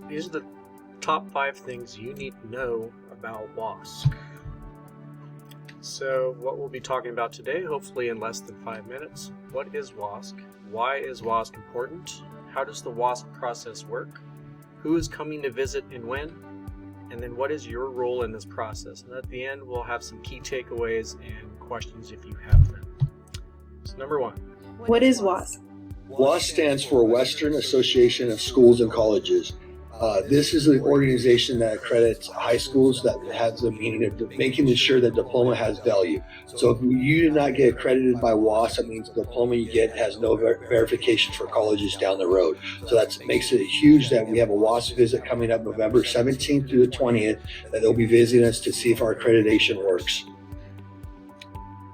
These are the top 5 things you need to know about WASC. So what we'll be talking about today, hopefully in less than 5 minutes. What is WASC? Why is WASC important? How does the WASC process work? Who is coming to visit and when? And then what is your role in this process? And at the end, we'll have some key takeaways and questions if you have them. So number 1. What is WASC? WASC stands for Western Association of Schools and Colleges. This is an organization that accredits high schools that has the meaning of making sure that diploma has value. So if you do not get accredited by WASC, that means the diploma you get has no verification for colleges down the road. So that makes it huge that we have a WASC visit coming up November 17th through the 20th, that they'll be visiting us to see if our accreditation works.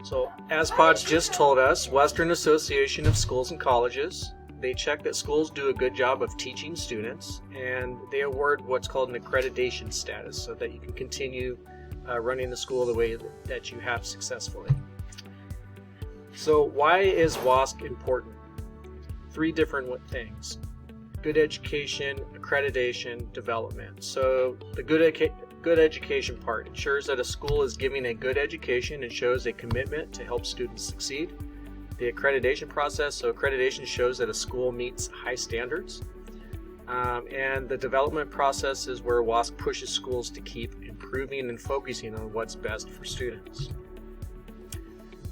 So as Podge just told us, Western Association of Schools and Colleges, they check that schools do a good job of teaching students, and they award what's called an accreditation status so that you can continue running the school the way that you have successfully. So why is WASC important? 3 different things: good education, accreditation, development. So the good education part ensures that a school is giving a good education and shows a commitment to help students succeed. The accreditation process, so accreditation shows that a school meets high standards. And the development process is where WASC pushes schools to keep improving and focusing on what's best for students.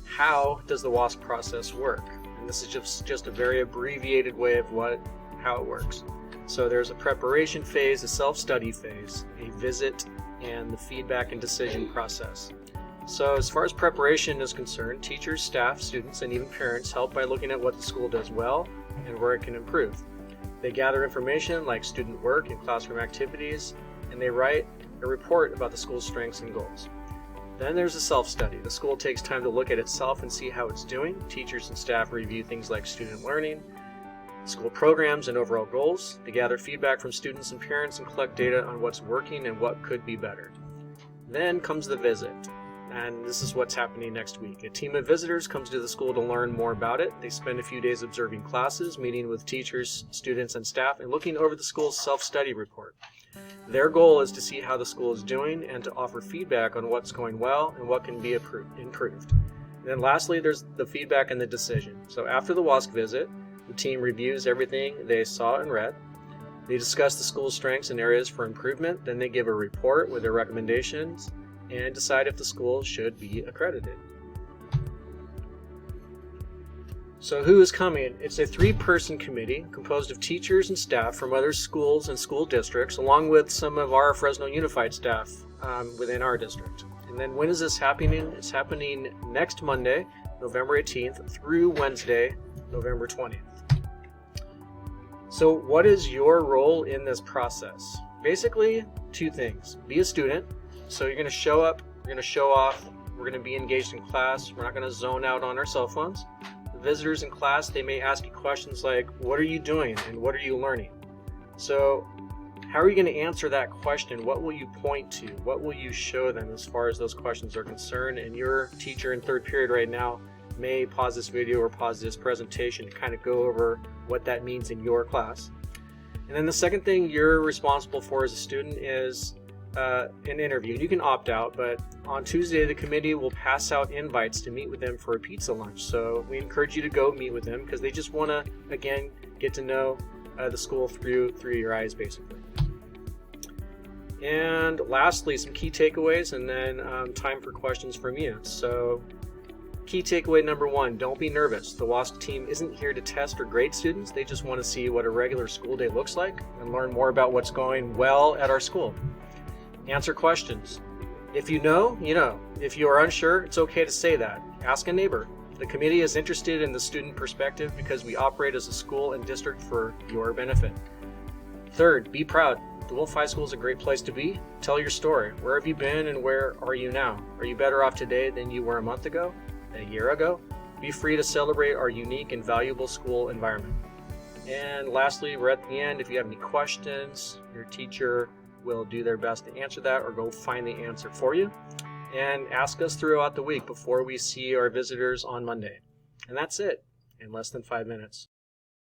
How does the WASC process work? And this is just a very abbreviated way of how it works. So there's a preparation phase, a self-study phase, a visit, and the feedback and decision process. So as far as preparation is concerned, teachers, staff, students, and even parents help by looking at what the school does well and where it can improve. They gather information like student work and classroom activities, and they write a report about the school's strengths and goals. Then there's a self-study. The school takes time to look at itself and see how it's doing. Teachers and staff review things like student learning, school programs, and overall goals. They gather feedback from students and parents and collect data on what's working and what could be better. Then comes the visit. And this is what's happening next week. A team of visitors comes to the school to learn more about it. They spend a few days observing classes, meeting with teachers, students, and staff, and looking over the school's self-study report. Their goal is to see how the school is doing and to offer feedback on what's going well and what can be improved. And then lastly, there's the feedback and the decision. So after the WASC visit, the team reviews everything they saw and read. They discuss the school's strengths and areas for improvement. Then they give a report with their recommendations and decide if the school should be accredited. So who is coming? It's a 3-person committee composed of teachers and staff from other schools and school districts, along with some of our Fresno Unified staff within our district. And then when is this happening? It's happening next Monday, November 18th, through Wednesday, November 20th. So what is your role in this process? Basically, 2 things. Be a student. So you're going to show up, you're going to show off, we're going to be engaged in class, we're not going to zone out on our cell phones. The visitors in class, they may ask you questions like, what are you doing and what are you learning? So how are you going to answer that question? What will you point to? What will you show them as far as those questions are concerned? And your teacher in 3rd period right now may pause this video or pause this presentation to kind of go over what that means in your class. And then the second thing you're responsible for as a student is an interview. You can opt out, but on Tuesday the committee will pass out invites to meet with them for a pizza lunch. So we encourage you to go meet with them because they just want to, again, get to know the school through your eyes, basically. And lastly, some key takeaways, and then time for questions from you. So key takeaway number 1, don't be nervous. The WASC team isn't here to test or grade students. They just want to see what a regular school day looks like and learn more about what's going well at our school. Answer questions. If you know, you know. If you are unsure, it's okay to say that. Ask a neighbor. The committee is interested in the student perspective because we operate as a school and district for your benefit. 3rd, be proud. The Wolf High School is a great place to be. Tell your story. Where have you been and where are you now? Are you better off today than you were a month ago? A year ago? Be free to celebrate our unique and valuable school environment. And lastly, we're at the end. If you have any questions, your teacher will do their best to answer that or go find the answer for you. And ask us throughout the week before we see our visitors on Monday. And that's it in less than 5 minutes.